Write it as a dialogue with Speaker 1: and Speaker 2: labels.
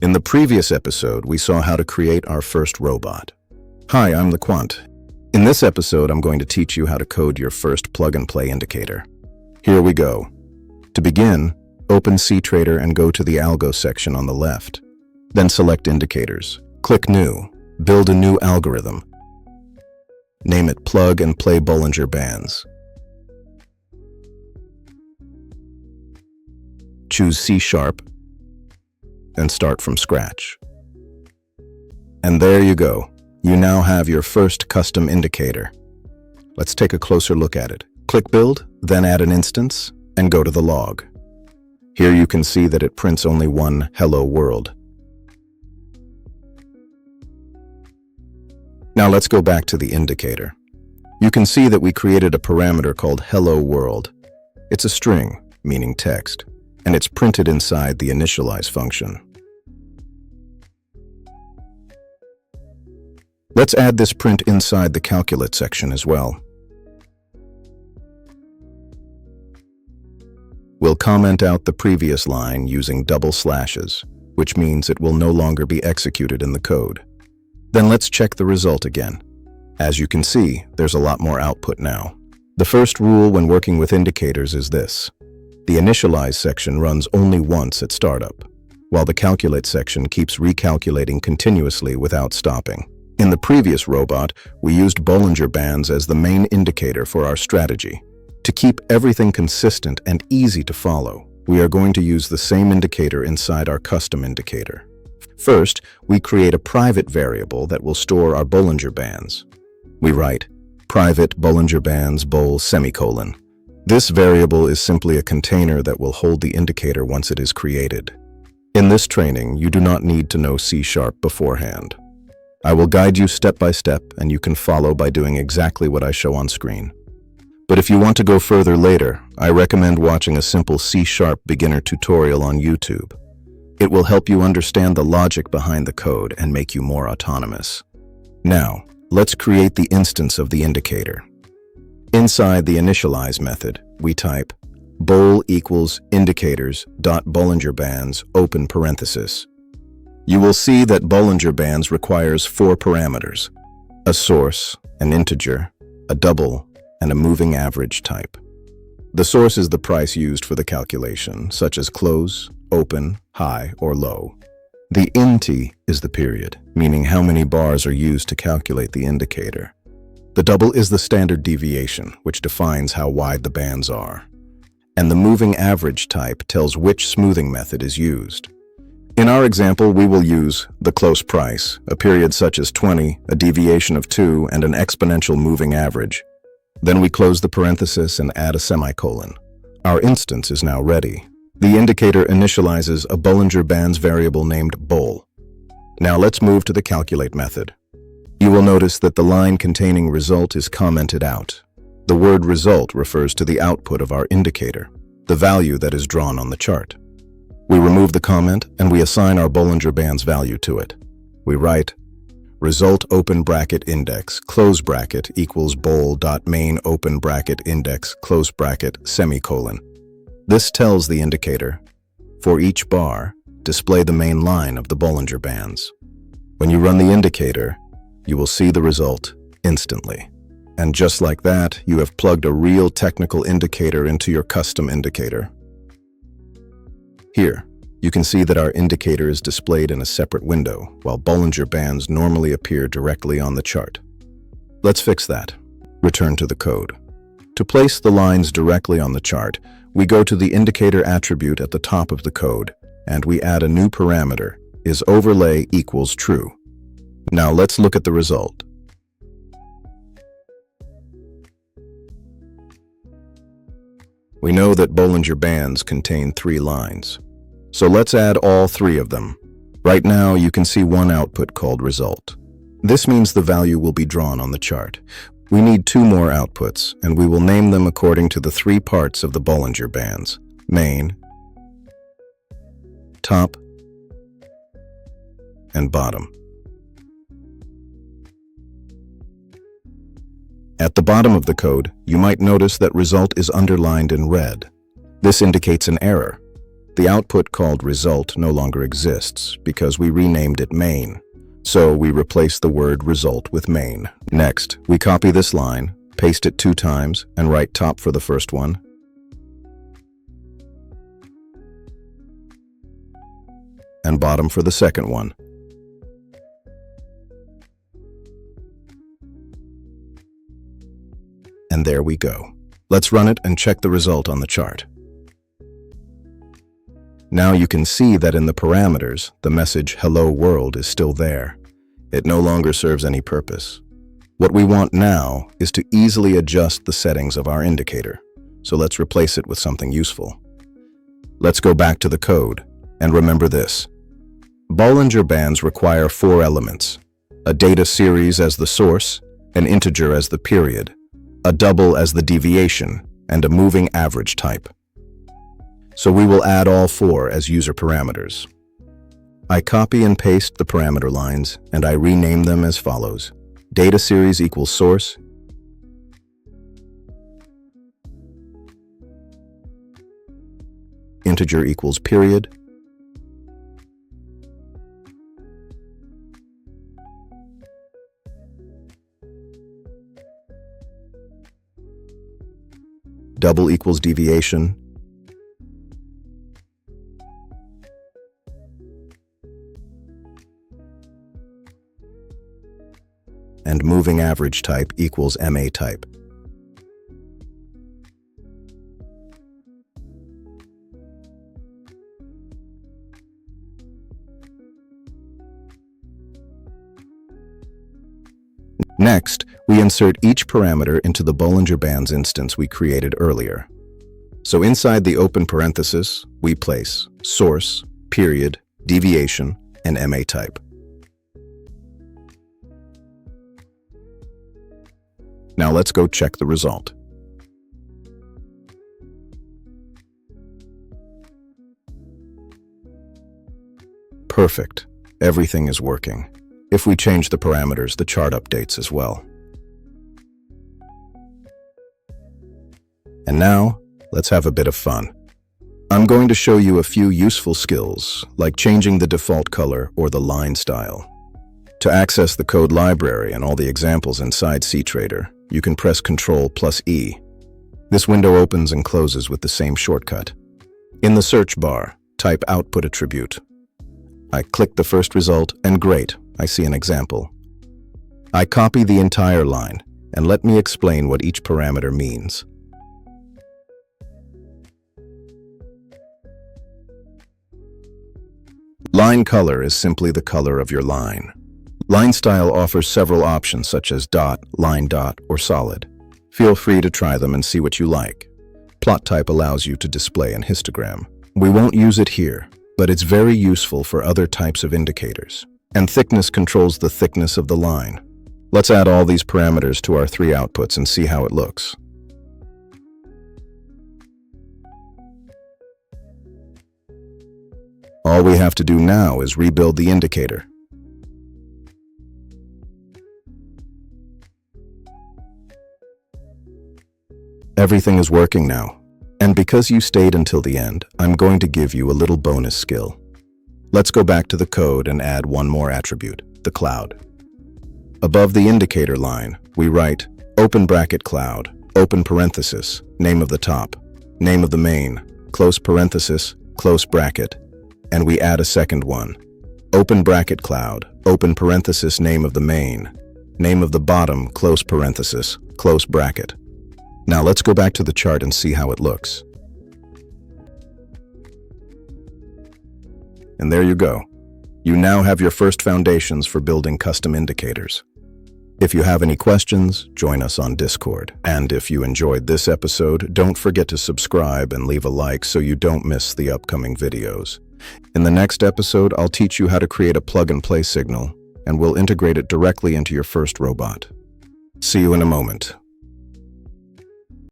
Speaker 1: In the previous episode, we saw how to create our first robot. Hi, I'm the Quant. In this episode, I'm going to teach you how to code your first plug-and-play indicator. Here we go. To begin, open Ctrader and go to the Algo section on the left. Then select Indicators. Click New. Build a new algorithm. Name it Plug and Play Bollinger Bands. Choose C# and start from scratch. And there you go. You now have your first custom indicator. Let's take a closer look at it. Click Build, then add an instance, and go to the log. Here you can see that it prints only one Hello World. Now let's go back to the indicator. You can see that we created a parameter called Hello World. It's a string, meaning text, and it's printed inside the initialize function. Let's add this print inside the calculate section as well. We'll comment out the previous line using double slashes, which means it will no longer be executed in the code. Then let's check the result again. As you can see, there's a lot more output now. The first rule when working with indicators is this. The initialize section runs only once at startup, while the calculate section keeps recalculating continuously without stopping. In the previous robot, we used Bollinger Bands as the main indicator for our strategy. To keep everything consistent and easy to follow, we are going to use the same indicator inside our custom indicator. First, we create a private variable that will store our Bollinger Bands. We write private Bollinger Bands bol semicolon. This variable is simply a container that will hold the indicator once it is created. In this training, you do not need to know C# beforehand. I will guide you step by step, and you can follow by doing exactly what I show on screen. But if you want to go further later, I recommend watching a simple C# beginner tutorial on YouTube. It will help you understand the logic behind the code and make you more autonomous. Now, let's create the instance of the indicator. Inside the initialize method, we type bol equals indicators.Bollinger Bands open parenthesis. You will see that Bollinger Bands requires 4 parameters: a source, an integer, a double, and a moving average type. The source is the price used for the calculation, such as close, open, high, or low. The int is the period, meaning how many bars are used to calculate the indicator. The double is the standard deviation, which defines how wide the bands are. And the moving average type tells which smoothing method is used. In our example, we will use the close price, a period such as 20, a deviation of 2, and an exponential moving average. Then we close the parenthesis and add a semicolon. Our instance is now ready. The indicator initializes a Bollinger Bands variable named bol. Now let's move to the calculate method. You will notice that the line containing result is commented out. The word result refers to the output of our indicator, the value that is drawn on the chart. We remove the comment and we assign our Bollinger Bands value to it. We write result open bracket index close bracket equals bol.main open bracket index close bracket semicolon. This tells the indicator, for each bar, display the main line of the Bollinger Bands. When you run the indicator, you will see the result instantly. And just like that, you have plugged a real technical indicator into your custom indicator. Here, you can see that our indicator is displayed in a separate window, while Bollinger Bands normally appear directly on the chart. Let's fix that. Return to the code. To place the lines directly on the chart, we go to the indicator attribute at the top of the code, and we add a new parameter, is overlay equals true. Now let's look at the result. We know that Bollinger Bands contain 3 lines. So let's add all 3 of them. Right now you can see one output called result. This means the value will be drawn on the chart. We need 2 more outputs, and we will name them according to the 3 parts of the Bollinger Bands: main, top, and bottom. At the bottom of the code, you might notice that result is underlined in red. This indicates an error. The output called result no longer exists because we renamed it main. So we replace the word result with main. Next, we copy this line, paste it 2 times, and write top for the first one, and bottom for the second one. And there we go. Let's run it and check the result on the chart. Now you can see that in the parameters, the message "Hello World" is still there. It no longer serves any purpose. What we want now is to easily adjust the settings of our indicator. So let's replace it with something useful. Let's go back to the code and remember this. Bollinger Bands require 4 elements: a data series as the source, an integer as the period, a double as the deviation, and a moving average type. So we will add all 4 as user parameters. I copy and paste the parameter lines, and I rename them as follows. Data series equals source, integer equals period, double equals deviation, and moving average type equals MA type. Next, we insert each parameter into the Bollinger Bands instance we created earlier. So inside the open parenthesis, we place source, period, deviation, and MA type. Now let's go check the result. Perfect. Everything is working. If we change the parameters, the chart updates as well. And now, let's have a bit of fun. I'm going to show you a few useful skills, like changing the default color or the line style. To access the code library and all the examples inside Ctrader, you can press Ctrl+E. This window opens and closes with the same shortcut. In the search bar, type output attribute. I click the first result, and great, I see an example. I copy the entire line, and let me explain what each parameter means. Line color is simply the color of your line. Line style offers several options such as dot, line dot, or solid. Feel free to try them and see what you like. Plot type allows you to display an histogram. We won't use it here, but it's very useful for other types of indicators. And thickness controls the thickness of the line. Let's add all these parameters to our 3 outputs and see how it looks. All we have to do now is rebuild the indicator. Everything is working now. And because you stayed until the end, I'm going to give you a little bonus skill. Let's go back to the code and add one more attribute, the cloud. Above the indicator line, we write open bracket cloud, open parenthesis, name of the top, name of the main, close parenthesis, close bracket, and we add a second one, open bracket cloud, open parenthesis, name of the main, name of the bottom, close parenthesis, close bracket. Now let's go back to the chart and see how it looks. And there you go. You now have your first foundations for building custom indicators. If you have any questions, join us on Discord. And if you enjoyed this episode, don't forget to subscribe and leave a like so you don't miss the upcoming videos. In the next episode, I'll teach you how to create a plug-and-play signal, and we'll integrate it directly into your first robot. See you in a moment.